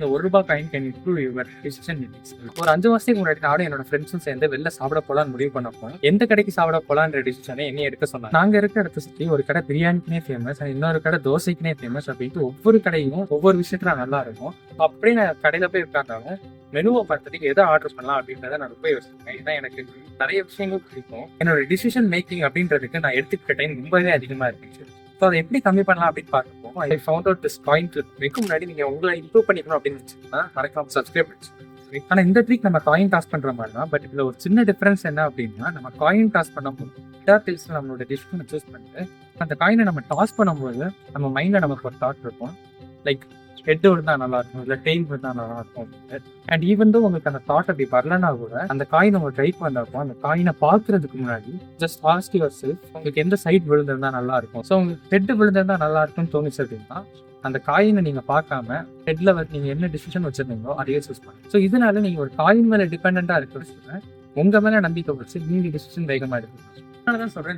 இந்த ₹1 coin can improve your decision makings. ஒரு 5 வருஷத்துக்கு முன்னாடி நானும் என்னோட ஃப்ரெண்ட்ஸும் சேர்ந்து வெளில சாப்பிட போலான்னு முடிவு பண்ணப்போ, எந்த கடைக்கு சாப்பிட போலான்ற டிசிஷனை என்னைய எடுக்க சொன்னாங்க. நாங்க இருக்க இடத்த சுற்றி ஒரு கடை பிரியாணிக்குனே ஃபேமஸ், இன்னொரு கடை தோசைக்குனே ஃபேமஸ் அப்படின்ட்டு ஒவ்வொரு கடையும் ஒவ்வொரு விஷயத்துல நல்லா இருக்கும். அப்படியே நான் கடையில போய் உட்கார்ந்தாலும் மெனுவை பார்த்துட்டு எதை ஆர்டர் பண்ணலாம் அப்படின்றத நான் ரொம்ப யோசிப்பேன். ஏன்னா எனக்கு நிறைய விஷயங்கள் பிடிக்கும். என்னோட டிசிஷன் மேக்கிங் அப்படின்றதுக்கு நான் எடுத்துக்கிட்ட டைம் ரொம்பவே அதிகமா இருந்துச்சு. ஸோ அதை எப்படி கம்மி பண்ணலாம் அப்படின்னு பார்க்கப்போ I found out this coin trick. இதுக்கு முன்னாடி நீங்க உங்களை இம்ப்ரூவ் பண்ணிக்கணும் அப்படின்னு நினைச்சீங்கன்னா மறக்காம சப்ஸ்கிரைப் பண்ணி. ஆனா இந்த ட்ரிக் நம்ம காயின் டாஸ் பண்ற மாதிரி தான். பட் இதுல ஒரு சின்ன டிஃபரன்ஸ் என்ன அப்படின்னா, நம்ம காயின் டாஸ் பண்ணும்போது டேர்டில்ஸ்ல நம்மளோட டிசிஷனை சூஸ் பண்ணிட்டு அந்த காயினை நம்ம டாஸ் பண்ணும்போது நம்ம மைண்ட்ல நமக்கு ஒரு தாட் இருக்கும், லைக் ஹெட் விழுந்தா நல்லா இருக்கும், இல்லை டெயின் விழுந்தா நல்லா இருக்கும் அப்படின்னு. அண்ட் ஈவன் தான் உங்களுக்கு அந்த தாட் அப்படி வரலன்னா கூட அந்த காயின் உங்க கைக்கு வந்தப்போ அந்த காயினை பார்க்கறதுக்கு முன்னாடி ஜஸ்ட் ஆஸ்க் யுவர் செல்ஃப், உங்களுக்கு எந்த சைட் விழுந்திருந்தா நல்லா இருக்கும். ஸோ உங்களுக்கு ஹெட் விழுந்திருந்தா நல்லா இருக்கும்னு தோணுச்சு அப்படின்னா அந்த காயினை நீங்க பார்க்காம ஹெட்ல நீங்க என்ன டிசிஷன் வச்சிருந்தீங்களோ அதையே சூஸ் பண்ணுங்க. ஸோ இதனால நீங்க ஒரு காயின் மேல டிபெண்டா இருக்கிற உங்க மேல நம்பிக்கை வச்சு நீங்க டிசிஷன் வேகமா எடுக்கணும். அதனாலதான் சொல்றேன்,